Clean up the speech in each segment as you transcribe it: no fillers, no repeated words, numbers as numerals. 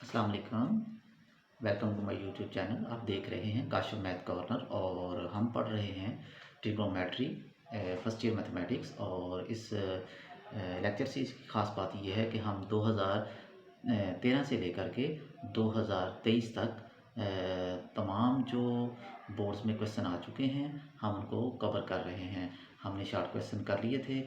अस्सलाम वालेकुम। Welcome to my YouTube channel. आप देख रहे हैं काशिफ मैथ कॉर्नर और हम पढ़ रहे हैं ट्रिग्नोमेट्री फर्स्ट ईयर मैथमेटिक्स। और इस लेक्चर से इसकी ख़ास बात यह है कि हम 2013 से लेकर के 2023 तक तमाम जो बोर्ड्स में क्वेश्चन आ चुके हैं हम उनको कवर कर रहे हैं। हमने शॉर्ट क्वेश्चन कर लिए थे,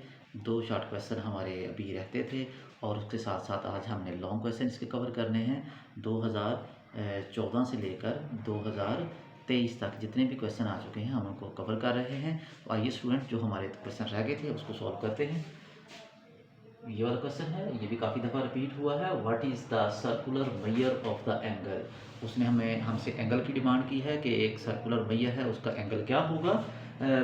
2 शॉर्ट क्वेश्चन हमारे अभी रहते थे और उसके साथ साथ आज हमने लॉन्ग क्वेश्चन इसके कवर करने हैं। 2014 से लेकर 2023 तक जितने भी क्वेश्चन आ चुके हैं हम उनको कवर कर रहे हैं। तो आइए स्टूडेंट, जो हमारे क्वेश्चन रह गए थे उसको सॉल्व करते हैं। ये वाला क्वेश्चन है, ये भी काफ़ी दफ़ा रिपीट हुआ है। What is the circular measure of the angle. उसने हमसे एंगल की डिमांड की है कि एक सर्कुलर मेजर है उसका एंगल क्या होगा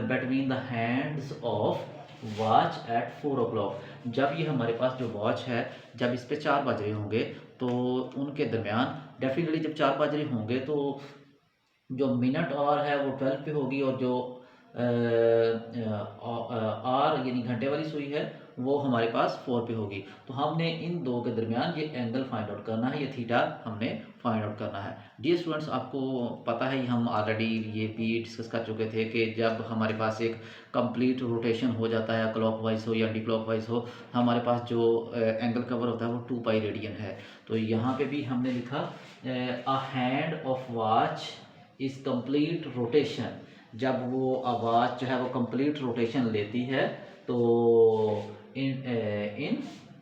between the hands of watch at 4 o'clock। जब ये हमारे पास जो वॉच है, जब इस पे 4 बज रहे होंगे तो उनके दरमियान डेफिनेटली जब 4 बज रहे होंगे तो जो मिनट और है वो 12 पे होगी और जो आर यानी घंटे वाली सुई है वो हमारे पास 4 पे होगी। तो हमने इन दो के दरमियान ये एंगल फाइंड आउट करना है, ये थीटा हमने फाइंड आउट करना है। डियर स्टूडेंट्स, आपको पता है हम ऑलरेडी ये भी डिस्कस कर चुके थे कि जब हमारे पास एक कंप्लीट रोटेशन हो जाता है, क्लॉकवाइज हो या एंटी क्लॉकवाइज हो, हमारे पास जो एंगल कवर होता है वो 2 पाई रेडियन है। तो यहाँ पे भी हमने लिखा अ hand of watch is complete rotation. जब वो आवाज़ जो है वो कंप्लीट रोटेशन लेती है तो इन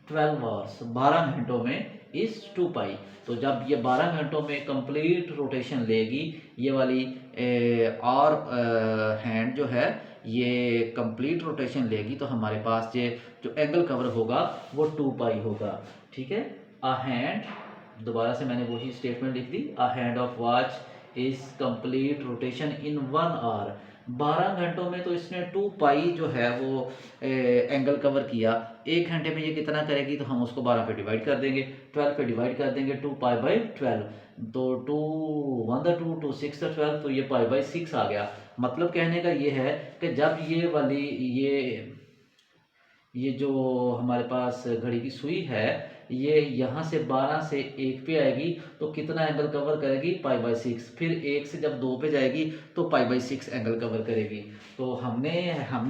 12 आवर्स 12 घंटों में इस 2 पाई। तो जब ये 12 घंटों में कंप्लीट रोटेशन लेगी, ये वाली और हैंड जो है ये कंप्लीट रोटेशन लेगी, तो हमारे पास ये जो एंगल कवर होगा वो 2 पाई होगा। ठीक है। अ हैंड, दोबारा से मैंने वही स्टेटमेंट लिख दी, a hand of watch is complete rotation in 1 hour. 12 घंटों में तो इसने 2 पाई जो है वो एंगल कवर किया। 1 घंटे में ये कितना करेगी, तो हम उसको 12 पे डिवाइड कर देंगे, 12 पे डिवाइड कर देंगे 2 पाई बाई 12। तो 2 1 द 2 2 6 द 12, तो ये पाई बाई 6 आ गया। मतलब कहने का ये है कि जब ये वाली ये जो हमारे पास घड़ी की सुई है ये यहाँ से 12 से 1 पे आएगी तो कितना एंगल कवर करेगी, पाई बाई 6। फिर 1 से जब 2 पे जाएगी तो पाई बाई 6 एंगल कवर करेगी। तो हमने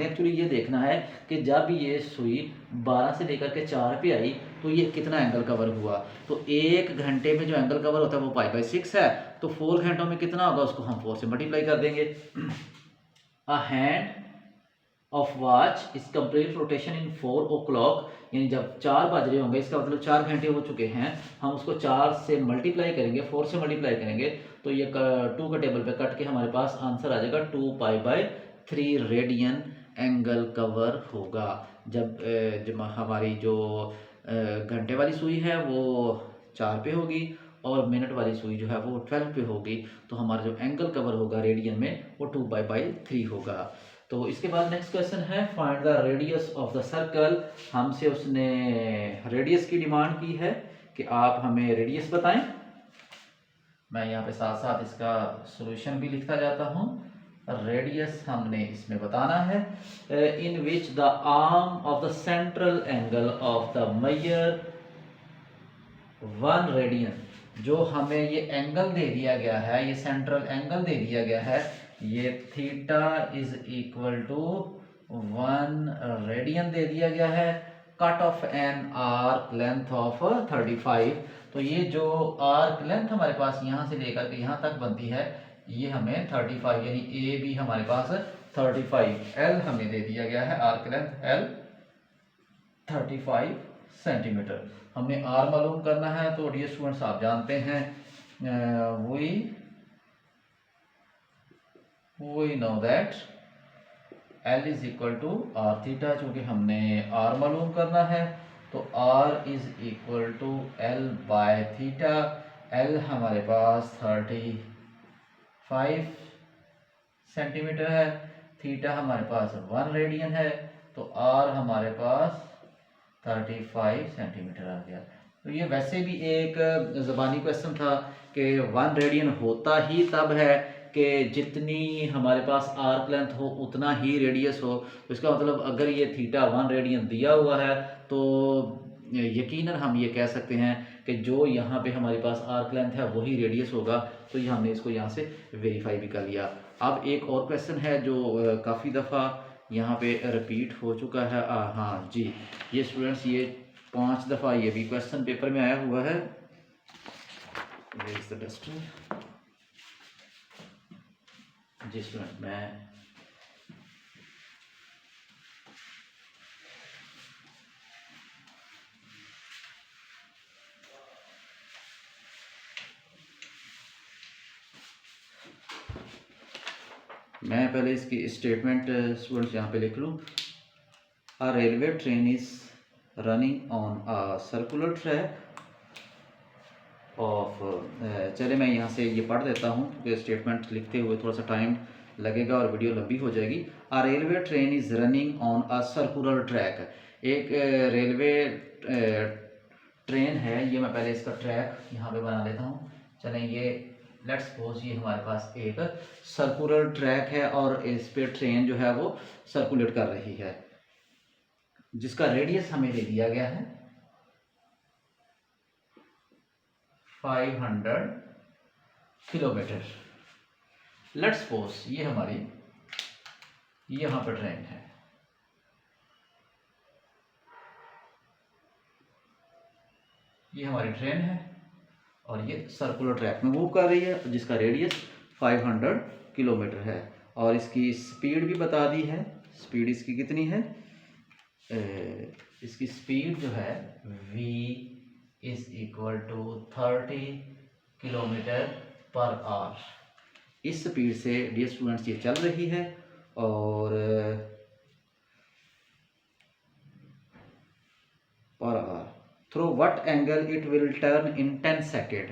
एक्चुअली ये देखना है कि जब ये सुई 12 से लेकर के 4 पे आई तो ये कितना एंगल कवर हुआ। तो 1 घंटे में जो एंगल कवर होता है वो पाई बाई 6 है, तो 4 घंटों में कितना होगा उसको हम 4 से मल्टीप्लाई कर देंगे। अ hand of watch is complete rotation in 4 o'clock, यानी जब 4 बज रहे होंगे इसका मतलब 4 घंटे हो चुके हैं। हम उसको 4 से मल्टीप्लाई करेंगे, 4 से मल्टीप्लाई करेंगे तो ये 2 का टेबल पे कट के हमारे पास आंसर आ जाएगा 2 pi by 3 radian angle cover होगा। जब हमारी जो घंटे वाली सुई है वो 4 पे होगी और मिनट वाली सुई जो है वो 12 पे होगी, तो हमारा जो एंगल कवर होगा रेडियन में वो 2 पाई बाई 3 होगा। तो इसके बाद नेक्स्ट क्वेश्चन है find the radius of the circle. हमसे उसने रेडियस की डिमांड की है कि आप हमें रेडियस बताएं। मैं यहाँ पे साथ साथ इसका सॉल्यूशन भी लिखता जाता हूँ। रेडियस हमने इसमें बताना है in which the arm of the central angle of the major 1 radian. जो हमें ये एंगल दे दिया गया है, ये सेंट्रल एंगल दे दिया गया है, ये theta is equal to 1 radian दे दिया गया है। Cut off an arc length of 35। तो ये जो आर्क लेंथ हमारे पास यहाँ से लेकर के यहाँ तक बनती है ये हमें 35, यानी ए भी हमारे पास 35। एल हमें दे दिया गया है, आर्क लेंथ एल 35 सेंटीमीटर। हमें आर मालूम करना है। तो डियर स्टूडेंट्स, आप जानते हैं we know that L is equal to R theta. चूंकि हमने आर मालूम करना है तो R is equal to L by theta. L हमारे पास 35 सेंटीमीटर है, थीटा हमारे पास 1 रेडियन है, तो आर हमारे पास 35 सेंटीमीटर आ गया। तो ये वैसे भी एक ज़बानी क्वेश्चन था कि 1 रेडियन होता ही तब है कि जितनी हमारे पास आर्क लेंथ हो उतना ही रेडियस हो। तो इसका मतलब अगर ये थीटा 1 रेडियन दिया हुआ है तो यकीनन हम ये कह सकते हैं कि जो यहाँ पे हमारे पास आर्क लेंथ है वही रेडियस होगा। तो ये हमने इसको यहाँ से वेरीफाई भी कर लिया। अब एक और क्वेश्चन है जो काफ़ी दफ़ा यहाँ पे रिपीट हो चुका है। हाँ जी, ये स्टूडेंट्स ये 5 दफ़ा ये भी क्वेश्चन पेपर में आया हुआ है। जी स्टूडेंट, मैं पहले इसकी स्टेटमेंट स्टूडेंट्स यहाँ पे लिख लूँ। A railway train is running on a circular track of, चले मैं यहाँ से ये पढ़ देता हूँ क्योंकि स्टेटमेंट लिखते हुए थोड़ा सा टाइम लगेगा और वीडियो लंबी हो जाएगी। A railway train is running on a circular track. एक रेलवे ट्रेन है, ये मैं पहले इसका ट्रैक यहाँ पे बना लेता हूँ। चलें, ये लेट्स सपोज ये हमारे पास एक सर्कुलर ट्रैक है और इस पे ट्रेन जो है वो सर्कुलेट कर रही है, जिसका रेडियस हमें दे दिया गया है 500 किलोमीटर। लेट्स सपोज ये हमारी यहाँ पर ट्रेन है, ये हमारी ट्रेन है और ये सर्कुलर ट्रैक में मूव कर रही है जिसका रेडियस 500 किलोमीटर है। और इसकी स्पीड भी बता दी है। स्पीड इसकी कितनी है? इसकी स्पीड जो है v is equal to 30 kilometre per hour. इस स्पीड से डियर स्टूडेंट्स ये चल रही है और per hour through what angle it will turn in 10 second.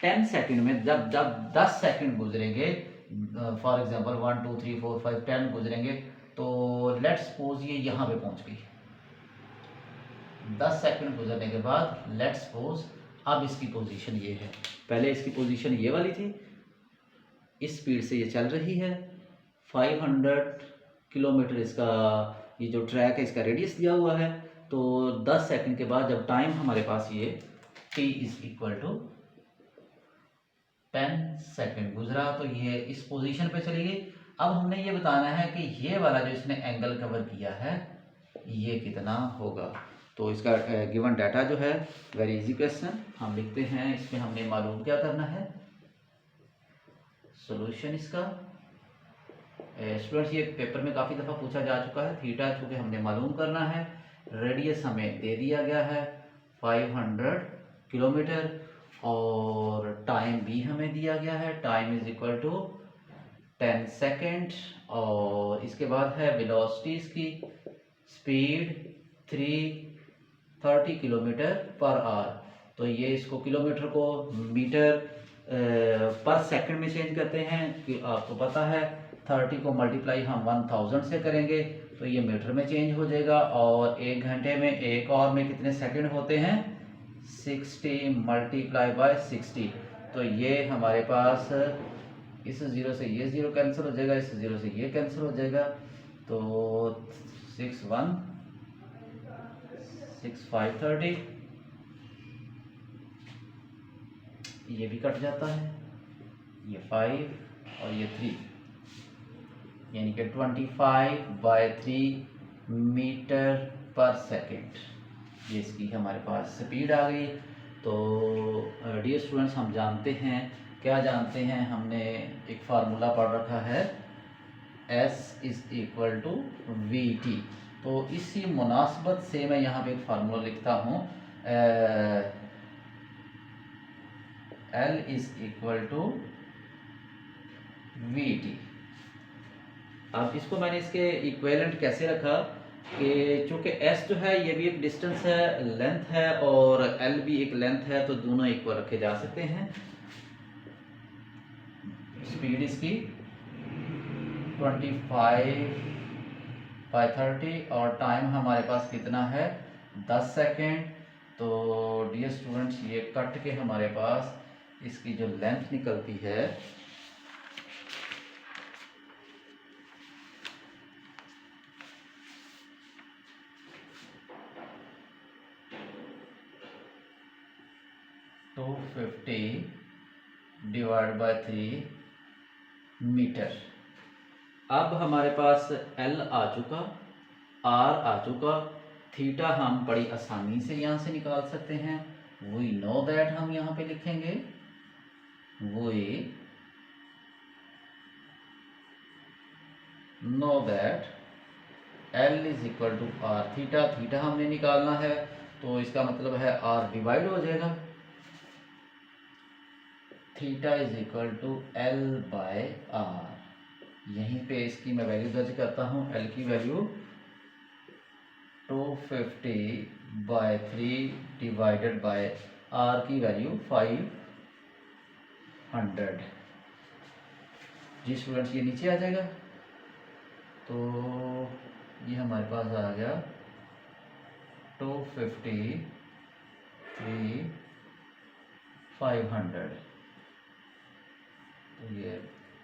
10 second में जब जब 10 सेकेंड गुजरेंगे, फॉर एग्जांपल 1 2 3 4 5 10 गुजरेंगे, तो लेट्स सपोज ये यहाँ पे पहुँच गई। 10 सेकंड गुजरने के बाद लेट्स सपोज अब इसकी पोजीशन ये है। पहले इसकी पोजीशन ये वाली थी, इस स्पीड से ये चल रही है 500 किलोमीटर। इसका ये जो ट्रैक है इसका रेडियस दिया हुआ है। तो 10 सेकंड के बाद जब टाइम हमारे पास ये t is equal to 10 second गुजरा तो ये इस पोजीशन पे चली गई। अब हमने ये बताना है कि ये वाला जो इसने एंगल कवर किया है ये कितना होगा। तो इसका गिवन डाटा जो है, वेरी इजी क्वेश्चन, हम लिखते हैं। इसमें हमने मालूम क्या करना है, सॉल्यूशन इसका। स्टूडेंट्स ये पेपर में काफ़ी दफ़ा पूछा जा चुका है। थीटा चूँकि हमने मालूम करना है, रेडियस हमें दे दिया गया है 500 किलोमीटर और टाइम भी हमें दिया गया है, time is equal to 10 second. और इसके बाद है वेलोसिटी इसकी, स्पीड 330 किलोमीटर पर आवर। तो ये इसको किलोमीटर को मीटर पर सेकंड में चेंज करते हैं कि आपको पता है 30 को मल्टीप्लाई हम 1000 से करेंगे तो ये मीटर में चेंज हो जाएगा। और 1 घंटे में 1 आवर में कितने सेकंड होते हैं? 60 मल्टीप्लाई बाय 60। तो ये हमारे पास इस ज़ीरो से ये ज़ीरो कैंसिल हो जाएगा, इस ज़ीरो से ये कैंसिल हो जाएगा। तो 6 1 6 5 30, ये भी कट जाता है, ये 5 और ये 3, यानी कि 25/3 मीटर पर सेकेंड ये इसकी हमारे पास स्पीड आ गई। तो डियर स्टूडेंट्स हम जानते हैं, क्या जानते हैं, हमने एक फार्मूला पढ़ रखा है S is equal to VT। तो इसी मुनासबत से मैं यहाँ पे एक फार्मूला लिखता हूँ, L is equal to VT। अब इसको मैंने इसके इक्विवेलेंट कैसे रखा कि चूँकि S जो है ये भी एक डिस्टेंस है, लेंथ है, और L भी एक लेंथ है, तो दोनों इक्वल रखे जा सकते हैं। स्पीड इसकी 25/30 और टाइम हमारे पास कितना है 10 सेकेंड। तो डियर स्टूडेंट्स ये कट के हमारे पास इसकी जो लेंथ निकलती है 250 डिवाइड बाय 3 मीटर। अब हमारे पास L आ चुका, R आ चुका, थीटा हम बड़ी आसानी से यहाँ से निकाल सकते हैं। वी नो दैट हम यहाँ पे लिखेंगे we know that L is equal to R theta. Theta हमने निकालना है तो इसका मतलब है R डिवाइड हो जाएगा, theta is equal to L by R. यहीं पे इसकी मैं वैल्यू दर्ज करता हूँ। L की value 250 by 3 divided by R की वैल्यू 500। जी स्टूडेंट्स, ये नीचे आ जाएगा तो ये हमारे पास आ गया 250 3 500। तो ये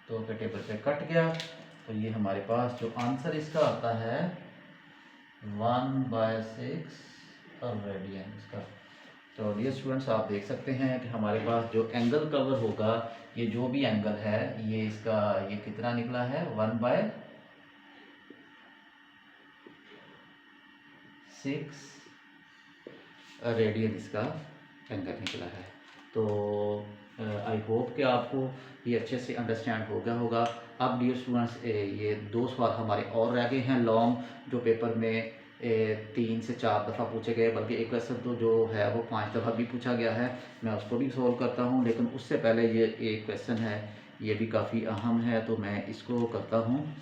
2 के टेबल पे कट गया, तो ये हमारे पास जो आंसर इसका आता है 1/6 रेडियन इसका। तो डियर स्टूडेंट्स, आप देख सकते हैं कि हमारे पास जो एंगल कवर होगा, ये जो भी एंगल है, ये इसका ये कितना निकला है 1/6 रेडियन इसका एंगल निकला है। तो आई होप कि आपको ये अच्छे से अंडरस्टैंड हो गया होगा। अब डियर स्टूडेंट्स, ये 2 सवाल हमारे और रह गए हैं लॉन्ग, जो पेपर में 3 से 4 दफ़ा पूछे गए, बल्कि एक क्वेश्चन तो जो है वो 5 दफ़ा भी पूछा गया है। मैं उसको भी सॉल्व करता हूँ, लेकिन उससे पहले ये एक क्वेश्चन है, ये भी काफ़ी अहम है, तो मैं इसको करता हूँ।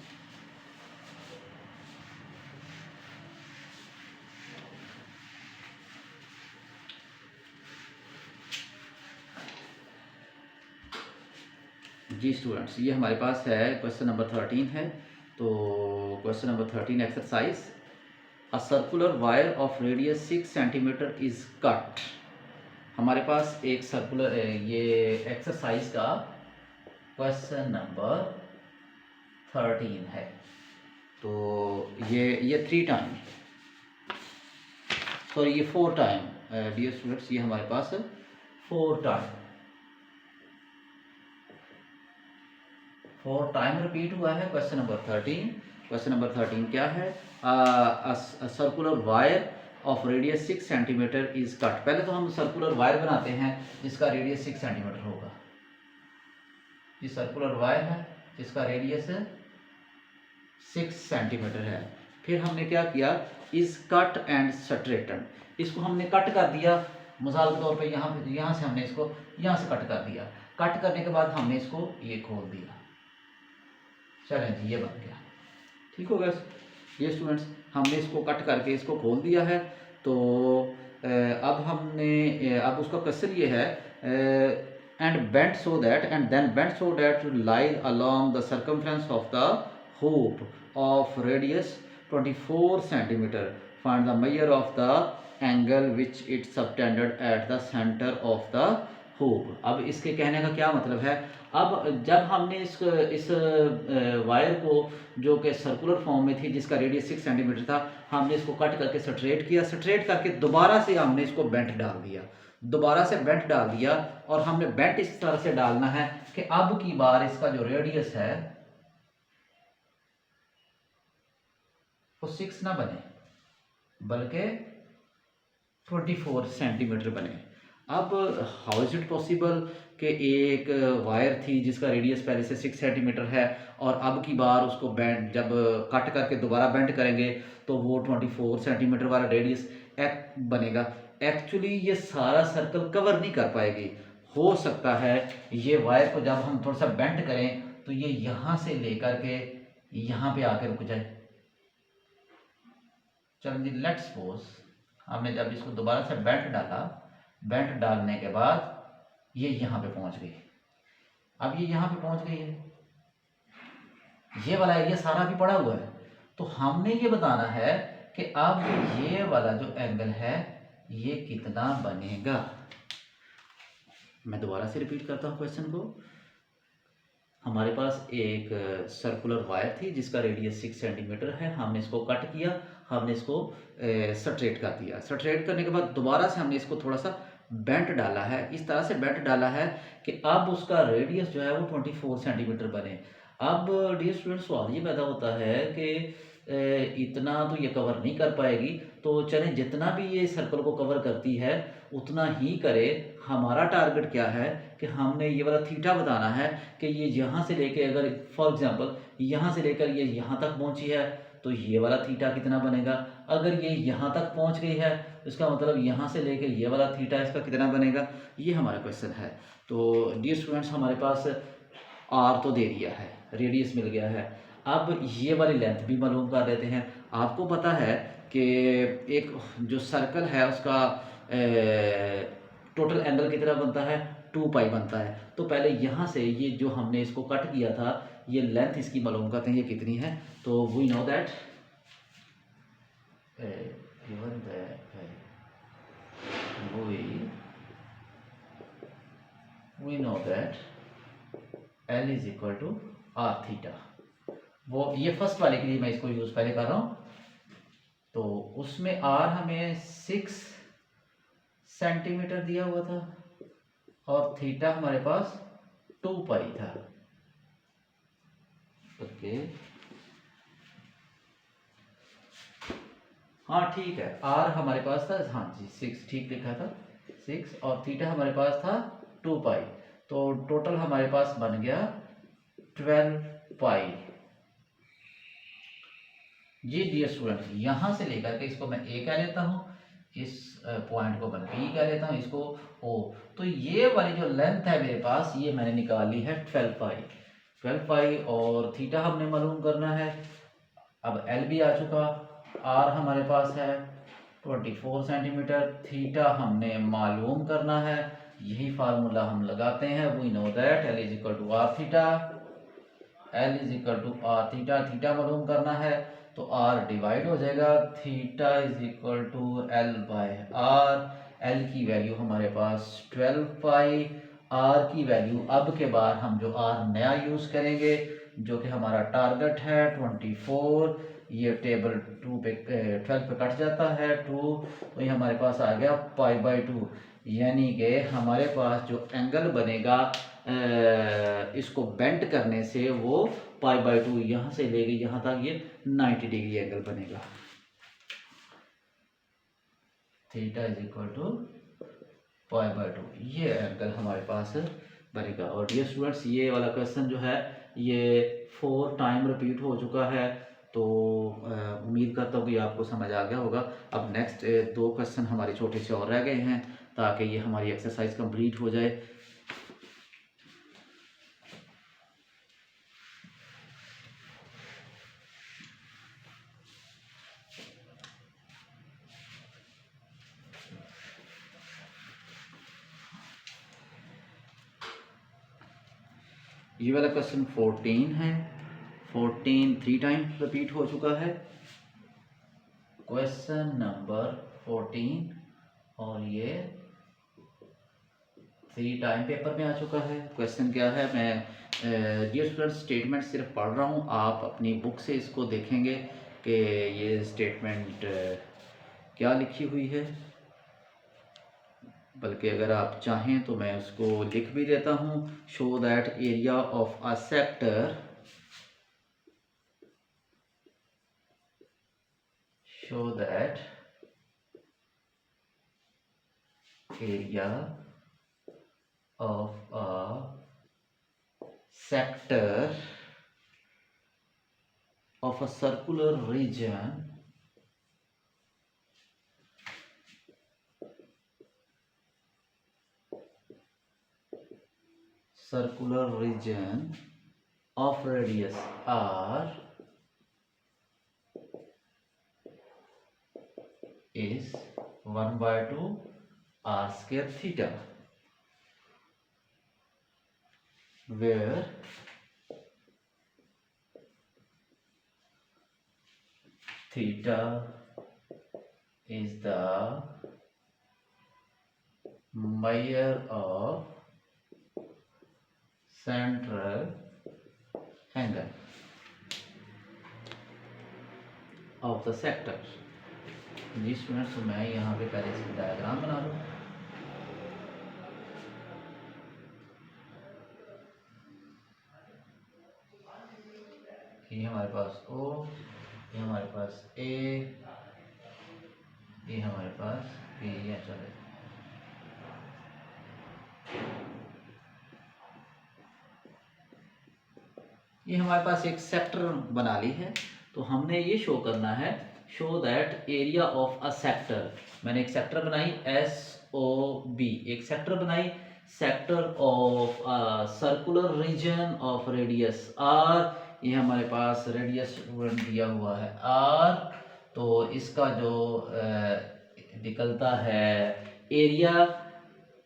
जी स्टूडेंट्स, ये हमारे पास है क्वेश्चन नंबर 13 है। तो question number 13 exercise, a circular wire of radius 6 centimetre is cut. हमारे पास एक सर्कुलर, ये एक्सरसाइज का क्वेश्चन नंबर 13 है। तो ये 3 टाइम, सॉरी ये 4 टाइम डियर स्टूडेंट्स, ये हमारे पास 4 टाइम रिपीट हुआ है क्वेश्चन नंबर 13। क्वेश्चन नंबर 13 क्या है? Circular wire of radius 6 centimetre is cut. पहले तो हम सर्कुलर वायर बनाते हैं जिसका रेडियस 6 सेंटीमीटर होगा। ये सर्कुलर वायर है जिसका रेडियस 6 सेंटीमीटर है। फिर हमने क्या किया, इज कट एंड स्ट्रेटन, इसको हमने कट कर दिया। मिसाल के तौर पे यहाँ से हमने इसको यहाँ से कट कर दिया। कट करने के बाद हमने इसको ये खोल दिया। चलें जी, ये बन गया, ठीक हो गया। ये स्टूडेंट्स, हमने इसको कट करके इसको खोल दिया है। तो अब हमने अब उसका क्वेश्चन ये है, and bent so that lie along the circumference of the hoop of radius 24 centimeter. Find the measure of the angle which it subtended at the center of the hoop. अब इसके कहने का क्या मतलब है? अब जब हमने इस वायर को, जो कि सर्कुलर फॉर्म में थी, जिसका रेडियस 6 सेंटीमीटर था, हमने इसको कट करके स्ट्रेट किया। स्ट्रेट करके दोबारा से हमने इसको बेंट डाल दिया, दोबारा से बेंट डाल दिया। और हमने बेंट इस तरह से डालना है कि अब की बार इसका जो रेडियस है वो 6 ना बने, बल्कि 24 सेंटीमीटर बने। अब हाउ इज इट पॉसिबल कि एक वायर थी जिसका रेडियस पहले से 6 सेंटीमीटर है, और अब की बार उसको बेंड जब कट करके दोबारा बेंड करेंगे तो वो 24 सेंटीमीटर वाला रेडियस बनेगा। एक्चुअली ये सारा सर्कल कवर नहीं कर पाएगी। हो सकता है ये वायर को जब हम थोड़ा सा बेंड करें तो ये यहाँ से लेकर के यहाँ पे आकर रुक जाए। चलो जी, लेट्स सपोज हमने जब इसको दोबारा से बेंट डाला, बेंट डालने के बाद ये यहाँ पे पहुँच गई। अब ये यहाँ पे पहुँच गई है, ये वाला एरिया सारा भी पड़ा हुआ है। तो हमने ये बताना है कि अब ये वाला जो एंगल है ये कितना बनेगा। मैं दोबारा से रिपीट करता हूँ क्वेश्चन को। हमारे पास एक सर्कुलर वायर थी जिसका रेडियस 6 सेंटीमीटर है। हमने इसको कट किया, हमने इसको स्ट्रेट कर दिया। स्ट्रेट करने के बाद दोबारा से हमने इसको थोड़ा सा बेंट डाला है, इस तरह से बेंट डाला है कि अब उसका रेडियस जो है वो 24 सेंटीमीटर बने। अब डियर स्टूडेंट सवाल ये पैदा होता है कि इतना तो ये कवर नहीं कर पाएगी, तो चलें जितना भी ये सर्कल को कवर करती है उतना ही करे। हमारा टारगेट क्या है कि हमने ये वाला थीटा बताना है कि ये यहाँ से लेके, अगर फॉर एग्जांपल यहाँ से लेकर ये यहाँ तक पहुँची है तो ये वाला थीटा कितना बनेगा। अगर ये यहाँ तक पहुँच गई है तो इसका मतलब यहाँ से लेके ये वाला थीटा इसका कितना बनेगा, ये हमारा क्वेश्चन है। तो डियर स्टूडेंट्स हमारे पास आर तो दे दिया है, रेडियस मिल गया है, अब ये वाली लेंथ भी मालूम कर देते हैं। आपको पता है कि एक जो सर्कल है उसका टोटल एंगल कितना बनता है, 2 पाई बनता है। तो पहले यहाँ से ये जो हमने इसको कट किया था, ये लेंथ इसकी मालूम करते हैं ये कितनी है। तो we know that given that we know that L is equal to r theta. वो ये फर्स्ट वाले के लिए मैं इसको यूज पहले कर रहा हूँ। तो उसमें r हमें 6 सेंटीमीटर दिया हुआ था और थीटा हमारे पास 2 पाई था। ओके हाँ ठीक है, r हमारे पास था, हाँ जी 6 ठीक लिखा था 6, और थीटा हमारे पास था 2 पाई। तो टोटल हमारे पास बन गया 12 पाई। ये डियर स्टूडेंट यहाँ से लेकर के इसको मैं ए कह लेता हूँ, इस पॉइंट को मैं बी कह लेता हूँ, इसको ओ। तो ये वाली जो लेंथ है मेरे पास ये मैंने निकाल ली है 12 पाई। 12 पाई और थीटा हमने मालूम करना है। अब एल भी आ चुका, आर हमारे पास है 24 सेंटीमीटर, थीटा हमने मालूम करना है। यही फार्मूला हम लगाते हैं, we know that L is equal to R theta, L is equal to R theta, theta मालूम करना है तो आर डिवाइड हो जाएगा, theta is equal to L by R. L की वैल्यू हमारे पास 12 पाई, आर की वैल्यू अब के बाद हम जो आर नया यूज करेंगे जो कि हमारा टारगेट है 24, ये टेबल 2 पे 12 पे कट जाता है 2, तो ये हमारे पास आ गया पाई/2। यानी कि हमारे पास जो एंगल बनेगा इसको बेंट करने से वो पाई/2 यहाँ से लेके यहाँ तक ये 90 डिग्री एंगल बनेगा। थीटा इज इक्वल टू पाई/2, ये एंगल हमारे पास बनेगा। और डियर स्टूडेंट्स ये वाला क्वेश्चन जो है ये 4 टाइम रिपीट हो चुका है, तो उम्मीद करता हूँ कि आपको समझ आ गया होगा। अब नेक्स्ट 2 क्वेश्चन हमारे छोटे से और रह गए हैं ताकि ये हमारी एक्सरसाइज कंप्लीट हो जाए। ये वाला क्वेश्चन 14 है, 14 3 टाइम रिपीट हो चुका है। क्वेश्चन नंबर 14 और ये 3 टाइम पेपर में आ चुका है। क्वेश्चन क्या है, मैं डियर स्टूडेंट स्टेटमेंट सिर्फ पढ़ रहा हूँ, आप अपनी बुक से इसको देखेंगे कि ये स्टेटमेंट क्या लिखी हुई है। बल्कि अगर आप चाहें तो मैं उसको लिख भी देता हूँ। Show that area of a sector, show that area of a sector of a circular region of radius r is 1/2 r square theta, where theta is the measure of central angle of the sector। जी students मैं यहाँ पे पहले इसकी diagram बना लूँ। ये हमारे पास O, ये हमारे पास A, ये हमारे पास B है। चले ये हमारे पास एक सेक्टर बना ली है। तो हमने ये शो करना है, show that area of a sector. मैंने एक सेक्टर बनाई SOB, एक सेक्टर बनाई, sector of circular region of radius R। ये हमारे पास रेडियस दिया हुआ है R। तो इसका जो निकलता है एरिया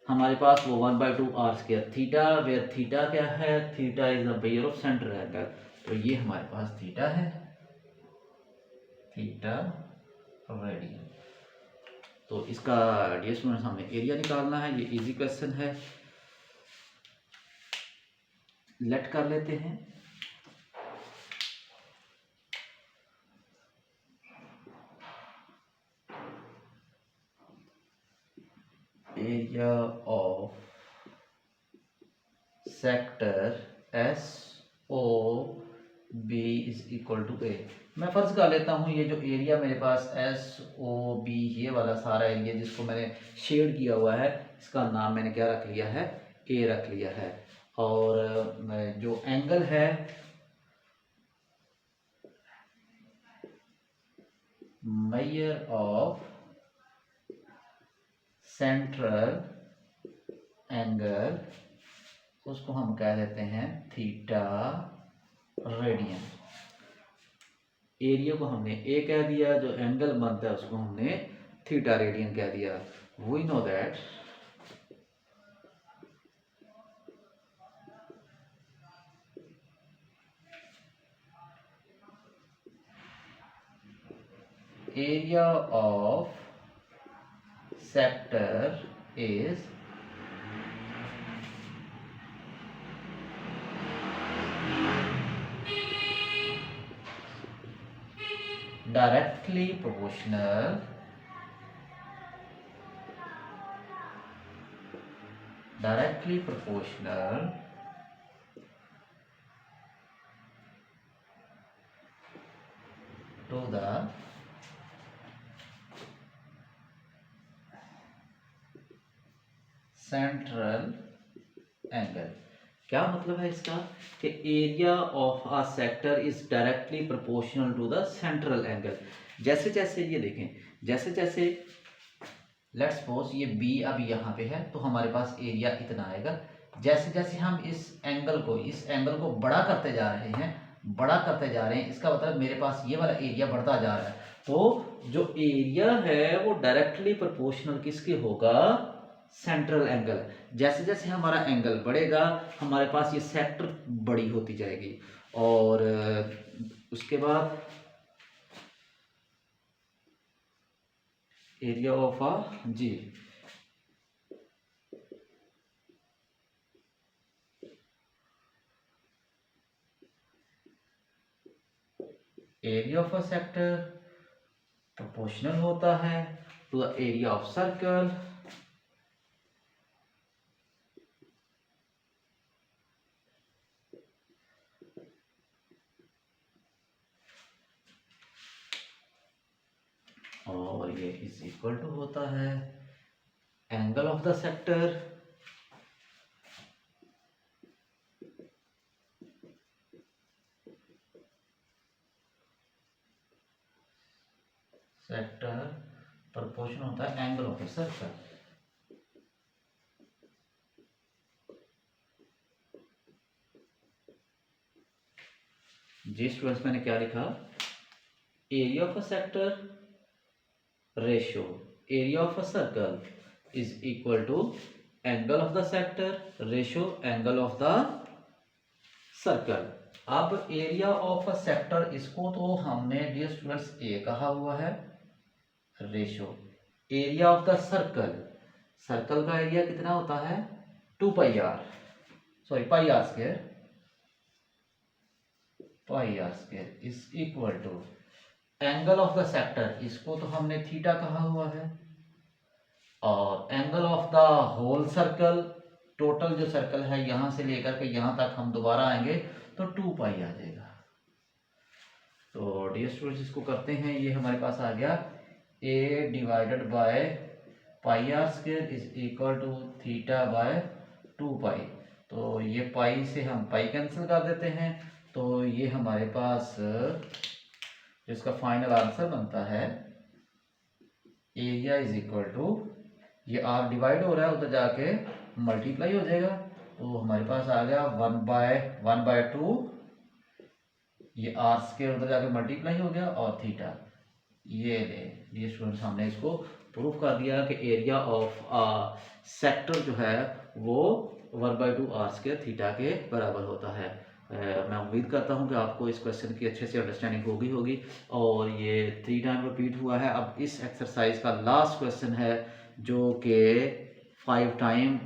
हमारे पास वो 1/2r² थीटा, वेयर थीटा क्या है, theta is the measure of centre angle. तो ये हमारे पास थीटा है, थीटा रेडियन। तो इसका डियर स्टूडेंट्स हमें एरिया निकालना है। ये इजी क्वेश्चन है, लेट कर लेते हैं। Area of sector SOB is equal to A। मैं फर्ज कर लेता हूँ ये जो एरिया मेरे पास SOB, ये वाला सारा एरिया जिसको मैंने शेड किया हुआ है, इसका नाम मैंने क्या रख लिया है, A रख लिया है। और जो एंगल है मेजर ऑफ सेंट्रल एंगल, उसको हम कह देते हैं थीटा रेडियन। एरिया को हमने ए कह दिया, जो एंगल बनता है उसको हमने थीटा रेडियन कह दिया। We know that area of sector is directly proportional to the central angle। क्या मतलब है इसका कि area of a sector is directly proportional to the central angle. जैसे जैसे ये देखें, जैसे जैसे लेट्स सपोज ये B अब यहाँ पे है, तो हमारे पास एरिया इतना आएगा। जैसे जैसे हम इस एंगल को बड़ा करते जा रहे हैं, इसका मतलब मेरे पास ये वाला एरिया बढ़ता जा रहा है। तो जो एरिया है वो डायरेक्टली प्रोपोर्शनल किसके होगा, सेंट्रल एंगल। जैसे जैसे हमारा एंगल बढ़ेगा, हमारे पास ये सेक्टर बड़ी होती जाएगी। और उसके बाद एरिया ऑफ अ जी area of a sector proportional होता है to the area of circle. और ये इज इक्वल टू होता है angle of the sector proportion होता है एंगल ऑफ द सर्कल। जी स्टूडेंट्स, मैंने क्या लिखा, area of a sector ratio area of a circle is equal to angle of the sector ratio angle of the circle. अब area of a sector, इसको तो हमने डियर स्टूडेंट्स ए कहा हुआ है, ratio area of the circle, circle का area कितना होता है 2πr, sorry πr² is equal to angle of the sector, इसको तो हमने थीटा कहा हुआ है, और angle of the whole circle, total जो सर्कल है यहां से लेकर के यहां तक हम दोबारा आएंगे तो 2π आ जाएगा। तो डियर स्टूडेंट्स इसको करते हैं। ये हमारे पास आ गया a divided by pi R square is equal to theta by 2 pi. तो ये पाई से हम पाई कैंसिल कर देते हैं। तो ये हमारे पास जिसका फाइनल आंसर बनता है एरिया इज इक्वल टू, ये आर डिवाइड हो रहा है उधर जाके मल्टीप्लाई हो जाएगा। तो हमारे पास आ गया 1/2, ये आर स्क्वायर उधर जाके मल्टीप्लाई हो गया और थीटा। ये स्टूडेंट्स हमने इसको प्रूफ कर दिया कि एरिया ऑफ सेक्टर जो है वो 1/2 आर स्क्वायर थीटा के बराबर होता है। मैं उम्मीद करता हूं कि आपको इस क्वेश्चन की अच्छे से अंडरस्टैंडिंग होगी और ये 3 टाइम रिपीट हुआ है। अब इस एक्सरसाइज का लास्ट क्वेश्चन है जो कि 5 टाइम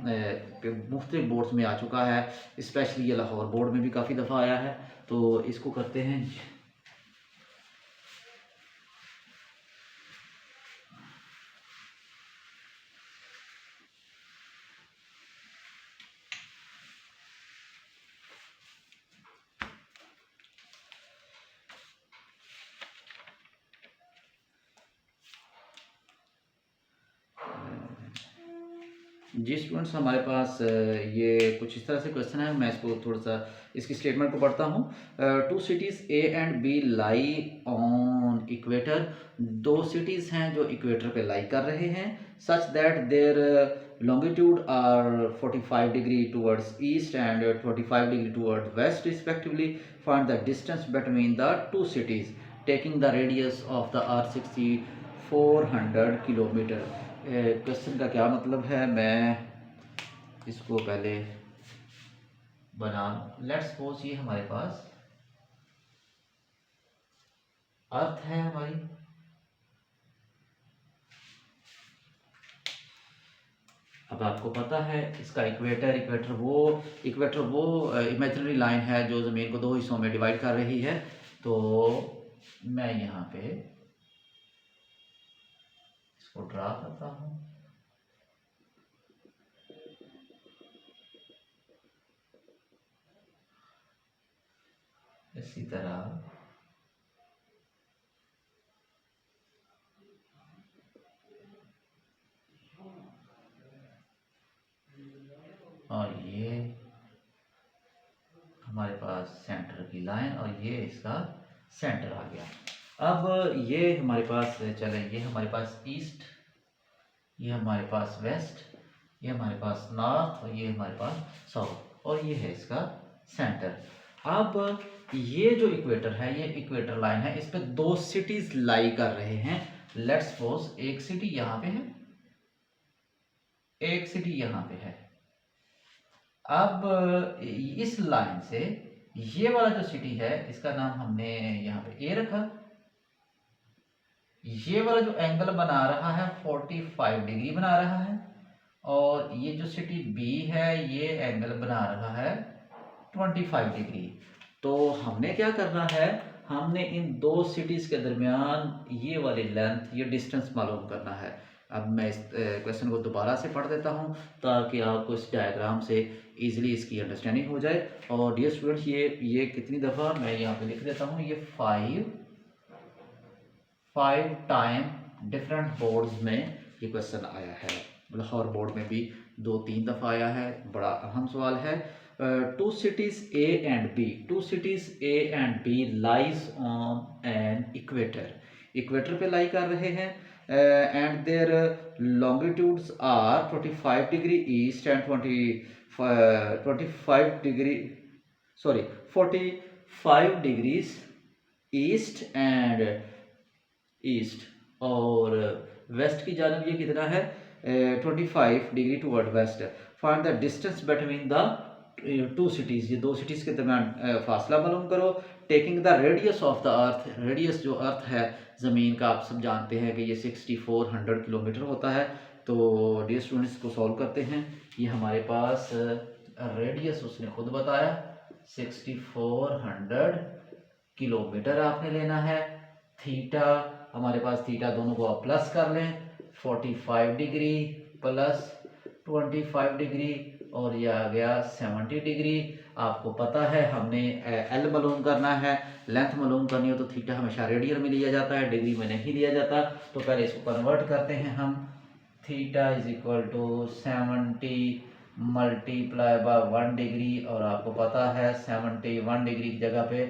मुख्तलिफ बोर्ड्स में आ चुका है, स्पेशली ये लाहौर बोर्ड में भी काफ़ी दफ़ा आया है। तो इसको करते हैं। जी स्टूडेंट्स हमारे पास ये कुछ इस तरह से क्वेश्चन है। मैं इसको थोड़ा सा इसकी स्टेटमेंट को पढ़ता हूँ। 2 cities A and B lie on equator. 2 cities हैं जो इक्वेटर पे लाई कर रहे हैं। Such that their longitude are 45 degree towards east and 25 degree towards west respectively. Find the distance between the 2 cities taking the radius of the earth 6400 kilometre. Question का क्या मतलब है, मैं इसको पहले बना। लेट्स सपोज ये हमारे पास अर्थ है हमारी, अब आपको पता है इसका इक्वेटर वो इमेजिनरी लाइन है जो ज़मीन को 2 हिस्सों में डिवाइड कर रही है। तो मैं यहाँ पे इसको ड्रा करता हूँ। इसी तरह और ये हमारे पास सेंटर की लाइन और ये इसका सेंटर आ गया। अब ये हमारे पास चले, ये हमारे पास ईस्ट, ये हमारे पास वेस्ट, ये हमारे पास नॉर्थ और ये हमारे पास साउथ और ये है इसका सेंटर। अब ये जो इक्वेटर है ये इक्वेटर लाइन है, इस पे 2 सिटीज लाई कर रहे हैं। लेट्स सपोज एक सिटी यहाँ पे है, एक सिटी यहाँ पे है। अब इस लाइन से ये वाला जो सिटी है इसका नाम हमने यहाँ पे ए रखा। ये वाला जो एंगल बना रहा है 45 डिग्री बना रहा है और ये जो सिटी बी है ये एंगल बना रहा है 25 डिग्री। तो हमने क्या करना है, हमने इन 2 सिटीज के दरमियान ये वाली लेंथ, ये डिस्टेंस मालूम करना है। अब मैं इस क्वेश्चन को दोबारा से पढ़ देता हूँ ताकि आपको इस डायग्राम से इजीली इसकी अंडरस्टैंडिंग हो जाए। और डियर स्टूडेंट्स ये कितनी दफ़ा मैं यहाँ पे लिख देता हूँ, ये 5 टाइम डिफरेंट बोर्ड्स में ये क्वेश्चन आया है। लाहौर बोर्ड में भी 2-3 दफ़ा आया है। बड़ा अहम सवाल है। 2 cities A and B, 2 cities A and B lies on an equator, equator पे लाई कर रहे हैं। And their longitudes are 25 degree east and 45 degrees east and east और वेस्ट की जानब ये कितना है 25 degree toward west. Find the distance between the 2 cities, ये 2 सिटीज़ के दरमियान फासला मालूम करो। Taking the radius of the earth, radius जो अर्थ है ज़मीन का आप सब जानते हैं कि ये 6400 किलोमीटर होता है। तो डियर स्टूडेंट्स को सॉल्व करते हैं। ये हमारे पास रेडियस उसने खुद बताया 6400 किलोमीटर आपने लेना है। थीटा हमारे पास, थीटा दोनों को आप प्लस कर लें, 45 डिग्री प्लस 25 डिग्री और ये आ गया 70 डिग्री। आपको पता है हमने एल मालूम करना है, लेंथ मालूम करनी हो तो थीटा हमेशा रेडियन में लिया जाता है, डिग्री में नहीं लिया जाता। तो पहले इसको कन्वर्ट करते हैं हम। Theta is equal to 70 multiply by 1 degree, और आपको पता है 71 डिग्री की जगह पे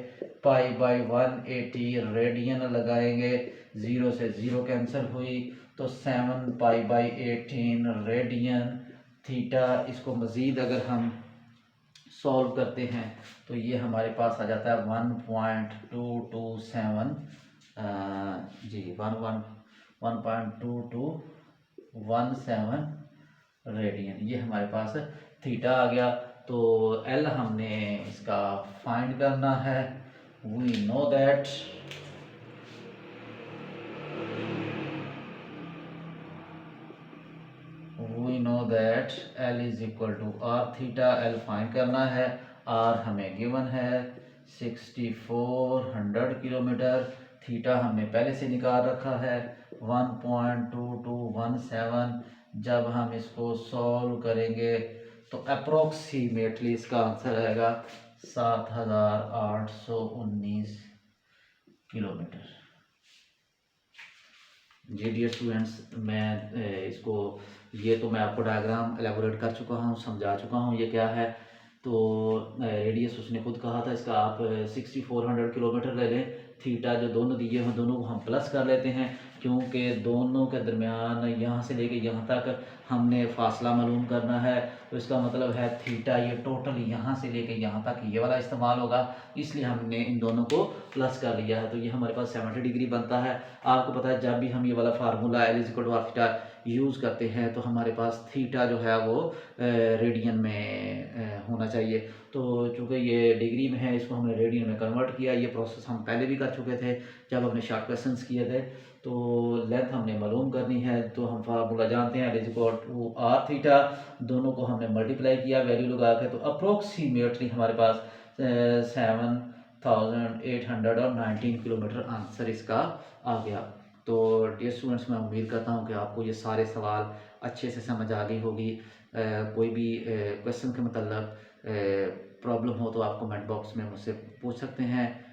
पाई बाई 180 रेडियन लगाएंगे। 0 से 0 कैंसिल हुई तो 7 पाई बाई 18 रेडियन थीटा। इसको मज़ीद अगर हम सॉल्व करते हैं तो ये हमारे पास आ जाता है 1.227 जी 1.2217 रेडियन, ये हमारे पास थीटा आ गया। तो एल हमने इसका फाइंड करना है। We know that L is equal to R theta. L find करना है, आर हमें गिवन है 6400 किलोमीटर। थीटा हमने पहले से निकाल रखा है 1.2217। जब हम इसको सॉल्व करेंगे तो अप्रोक्सीमेटली इसका आंसर आएगा 7819 किलोमीटर। जी डियर स्टूडेंट्स, मैं इसको ये तो मैं आपको डायग्राम एलेबोरेट कर चुका हूँ, समझा चुका हूँ ये क्या है। तो रेडियस उसने खुद कहा था इसका आप 6400 किलोमीटर ले लें। थीटा जो दोनों दिए हैं दोनों को हम प्लस कर लेते हैं, क्योंकि दोनों के दरमियान यहाँ से लेके यहाँ तक हमने फासला मालूम करना है। तो इसका मतलब है थीटा ये टोटल यहाँ से लेके यहाँ तक ये वाला इस्तेमाल होगा, इसलिए हमने इन दोनों को प्लस कर लिया है। तो ये हमारे पास 70 डिग्री बनता है। आपको पता है जब भी हम ये वाला formula L is equal to R theta use करते हैं तो हमारे पास थीटा जो है वो रेडियन में होना चाहिए। तो चूँकि ये डिग्री में है इसको हमने रेडियन में कन्वर्ट किया। ये प्रोसेस हम पहले भी कर चुके थे जब हमने शॉर्ट क्वेश्चंस किए थे। तो लेंथ हमने मालूम करनी है, तो हम फार्मूला जानते हैं L is equal to R theta. दोनों को हमने मल्टीप्लाई किया वैल्यू लगा के, तो अप्रोक्सीमेटली हमारे पास 7819 किलोमीटर आंसर इसका आ गया। तो डियर स्टूडेंट्स, मैं उम्मीद करता हूँ कि आपको ये सारे सवाल अच्छे से समझ आ गई होगी। कोई भी क्वेश्चन के मतलब प्रॉब्लम हो तो आप कमेंट बॉक्स में मुझसे पूछ सकते हैं।